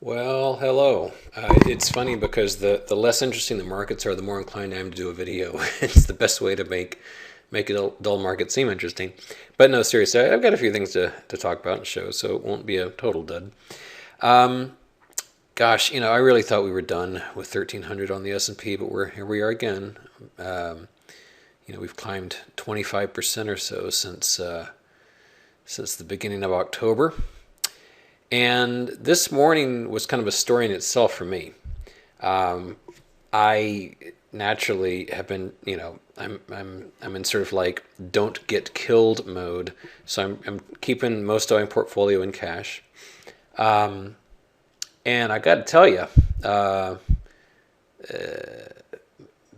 Well, hello. It's funny because the less interesting the markets are, the more inclined I am to do a video. It's the best way to make a dull market seem interesting. But no, seriously, I've got a few things to talk about and show, so it won't be a total dud. Um, Gosh, I really thought we were done with 1300 on the S&P, but here we are again. Um, we've climbed 25% or so since the beginning of October. And this morning was kind of a story in itself for me. Um, I naturally have been, I'm in sort of like don't get killed mode. So I'm keeping most of my portfolio in cash. Um, and I got to tell you, uh,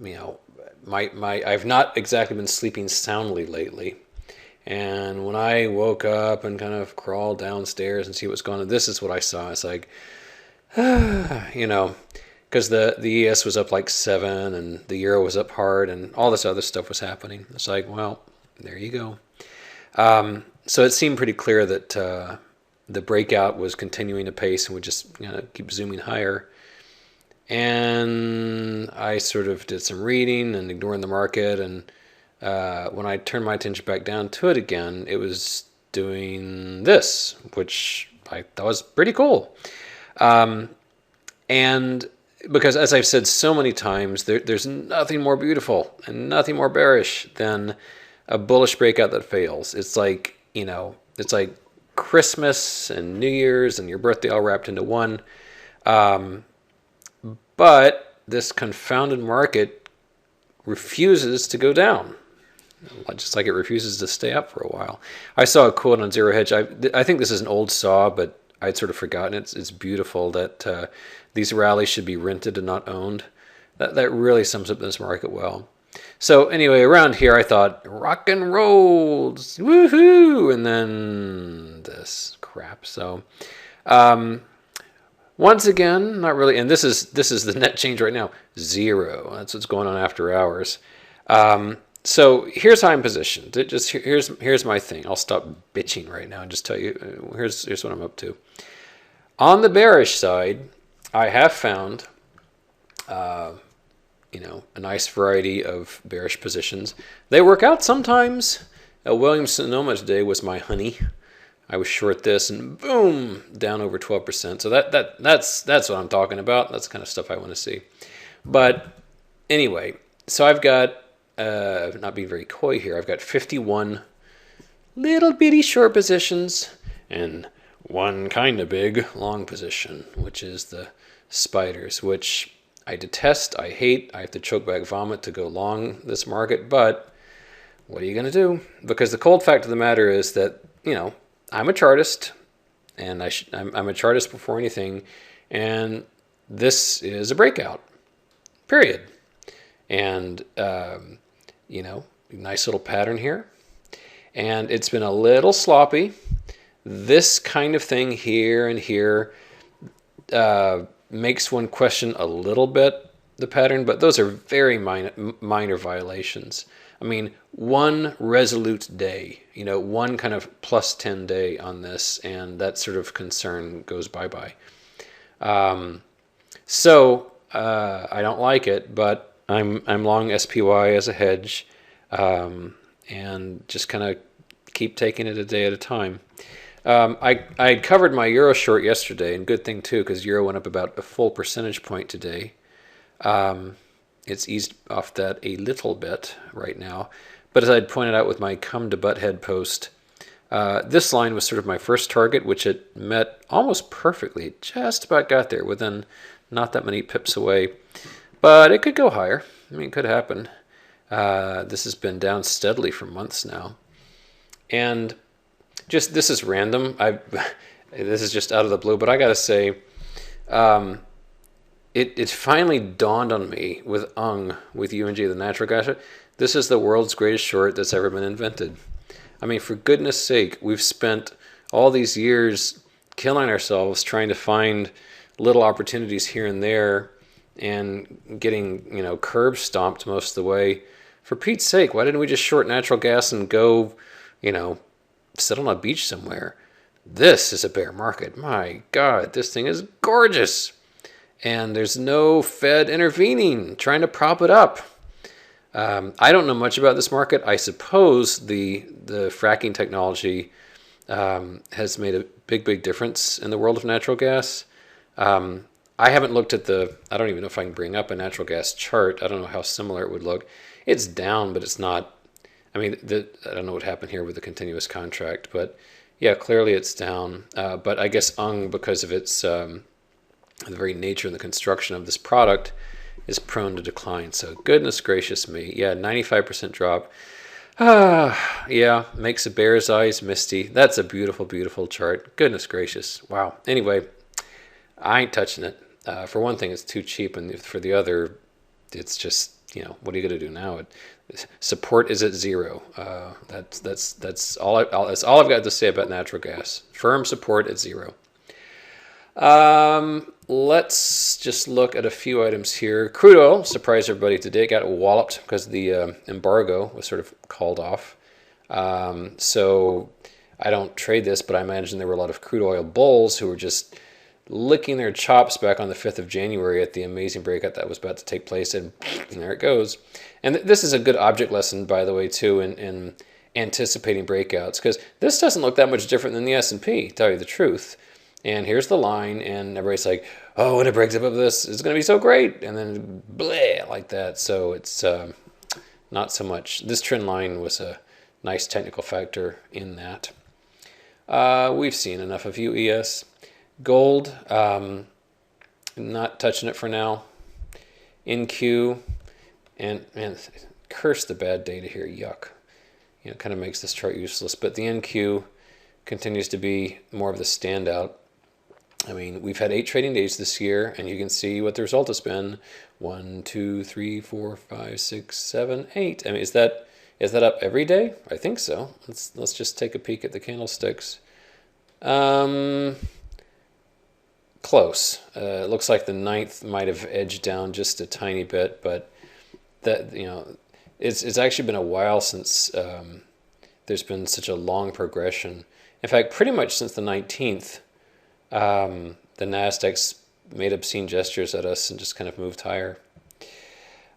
you know, my I've not exactly been sleeping soundly lately. And when I woke up and kind of crawled downstairs and see what's going on, this is what I saw. It's like, you know, because the ES was up like 7 and the euro was up hard and all this other stuff was happening. It's like, well, there you go. So it seemed pretty clear that the breakout was continuing to pace and would just keep zooming higher. And I sort of did some reading and ignoring the market. And when I turned my attention back down to it again, it was doing this, which I thought was pretty cool. Um, and because, as I've said so many times, there's nothing more beautiful and nothing more bearish than a bullish breakout that fails. It's like Christmas and New Year's and your birthday all wrapped into one. Um, but this confounded market refuses to go down, just like it refuses to stay up for a while. I saw a quote on Zero Hedge. I think this is an old saw, but I'd sort of forgotten. It's beautiful that these rallies should be rented and not owned. That really sums up this market well. So anyway, around here I thought rock and rolls, woohoo, and then this crap. So once again, not really. And this is the net change right now, 0. That's what's going on after hours. So here's how I'm positioned. Here's my thing. I'll stop bitching right now and just tell you. Here's what I'm up to. On the bearish side, I have found, a nice variety of bearish positions. They work out sometimes. Williams Sonoma today was my honey. I was short this and boom, down over 12%. So that's what I'm talking about. That's the kind of stuff I want to see. But anyway, so I've got, not being very coy here, I've got 51 little bitty short positions and one kind of big long position, which is the spiders, which I detest, I hate. I have to choke back vomit to go long this market, but what are you going to do? Because the cold fact of the matter is that, I'm a chartist, and I'm a chartist before anything, and this is a breakout, period. And, nice little pattern here. And it's been a little sloppy. This kind of thing here and here makes one question a little bit the pattern, but those are very minor violations. I mean, one resolute day, one kind of plus 10 day on this, and that sort of concern goes bye-bye. I don't like it, but I'm long SPY as a hedge, and just kind of keep taking it a day at a time. I covered my euro short yesterday, and good thing too, because euro went up about a full percentage point today. It's eased off that a little bit right now. But as I'd pointed out with my come to butthead post, this line was sort of my first target, which it met almost perfectly. It just about got there, within not that many pips away. But it could go higher. I mean, it could happen. This has been down steadily for months now. And this is random. This is just out of the blue, but I gotta say, it finally dawned on me with UNG, the natural gas. This is the world's greatest short that's ever been invented. I mean, for goodness sake, we've spent all these years killing ourselves trying to find little opportunities here and there and getting, curb stomped most of the way. For Pete's sake, why didn't we just short natural gas and go, sit on a beach somewhere? this is a bear market. My God, this thing is gorgeous. And there's no Fed intervening, trying to prop it up. I don't know much about this market. I suppose the fracking technology has made a big difference in the world of natural gas. I haven't looked at I don't even know if I can bring up a natural gas chart. I don't know how similar it would look. It's down, but it's not. I mean, I don't know what happened here with the continuous contract, but yeah, clearly it's down. But I guess because of its the very nature and the construction of this product, is prone to decline. So goodness gracious me. Yeah, 95% drop. Yeah, makes a bear's eyes misty. That's a beautiful chart. Goodness gracious. Wow. Anyway, I ain't touching it. For one thing, it's too cheap, and for the other, it's just, what are you going to do now? Support is at zero. That's all I've got to say about natural gas. Firm support at zero. Let's just look at a few items here. Crude oil surprised everybody today. It got walloped because the embargo was sort of called off. So I don't trade this, but I imagine there were a lot of crude oil bulls who were just licking their chops back on the 5th of January at the amazing breakout that was about to take place, and there it goes. And this is a good object lesson, by the way, too, in anticipating breakouts, because this doesn't look that much different than the S&P, to tell you the truth. And here's the line, and everybody's like, oh, when it breaks above this, it's going to be so great. And then bleh, like that. So it's not so much. This trend line was a nice technical factor in that. We've seen enough of UES. Gold, not touching it for now. NQ, and man, curse the bad data here, yuck. It kind of makes this chart useless. But the NQ continues to be more of the standout. I mean, we've had 8 trading days this year, and you can see what the result has been. 1, 2, 3, 4, 5, 6, 7, 8. I mean, is that up every day? I think so. Let's just take a peek at the candlesticks. Close. It looks like the 9th might have edged down just a tiny bit, but that it's actually been a while since there's been such a long progression. In fact, pretty much since the 19th. The Nasdaq's made obscene gestures at us and just kind of moved higher.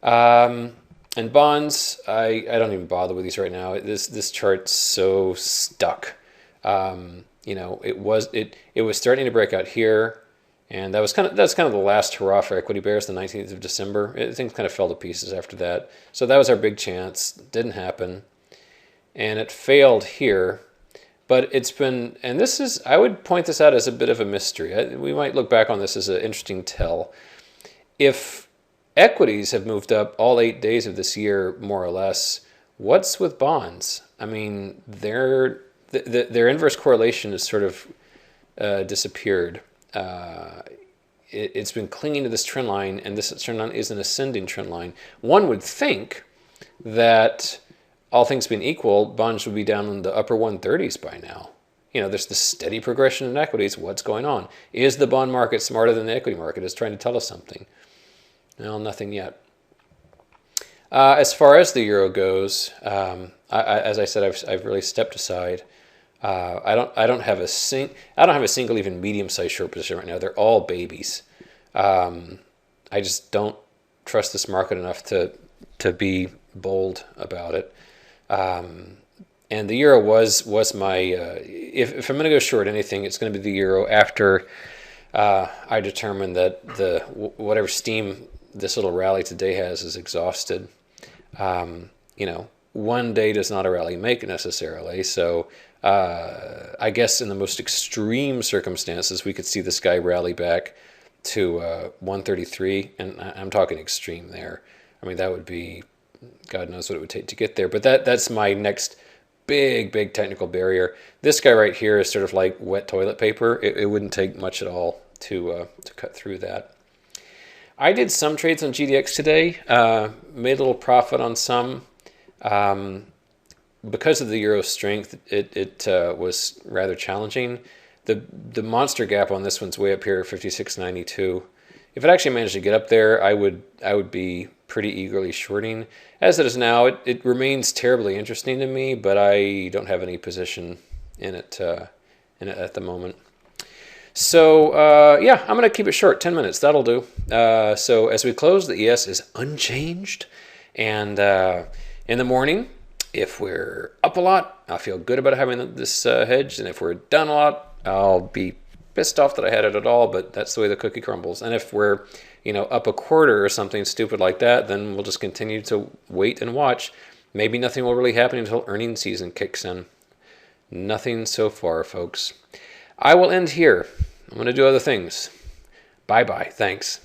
And bonds, I don't even bother with these right now. This chart's so stuck. It was starting to break out here, and that's kind of the last hurrah for equity bears, the 19th of December. Things kind of fell to pieces after that. So that was our big chance. Didn't happen, and it failed here. But it's been, and I would point this out as a bit of a mystery. We might look back on this as an interesting tell. If equities have moved up all 8 days of this year, more or less, what's with bonds? I mean, their inverse correlation has sort of disappeared. It's been clinging to this trend line, and this trend line is an ascending trend line. One would think that, all things being equal, bonds would be down in the upper 130s by now. There's this steady progression in equities. What's going on? Is the bond market smarter than the equity market? Is trying to tell us something? Well, nothing yet. As far as the euro goes, as I said, I've really stepped aside. I don't have a single even medium-sized short position right now. They're all babies. I just don't trust this market enough to be bold about it. And the euro was my if I'm going to go short anything, it's going to be the euro after I determine that whatever steam this little rally today has is exhausted. One day does not a rally make necessarily. So I guess in the most extreme circumstances, we could see this guy rally back to 133, and I'm talking extreme there. I mean, that would be, God knows what it would take to get there. But that's my next big technical barrier. This guy right here is sort of like wet toilet paper. It wouldn't take much at all to cut through that. I did some trades on GDX today. Made a little profit on some. Because of the euro strength, it was rather challenging. The monster gap on this one's way up here at 56.92. If it actually managed to get up there, I would be pretty eagerly shorting. As it is now, it remains terribly interesting to me, but I don't have any position in it at the moment. So yeah, I'm going to keep it short, 10 minutes. That'll do. So as we close, the ES is unchanged. And in the morning, if we're up a lot, I'll feel good about having this hedge. And if we're down a lot, I'll be pissed off that I had it at all. But that's the way the cookie crumbles. And if we're up a quarter or something stupid like that, then we'll just continue to wait and watch. Maybe nothing will really happen until earnings season kicks in. Nothing so far, folks. I will end here. I'm going to do other things. Bye-bye. Thanks.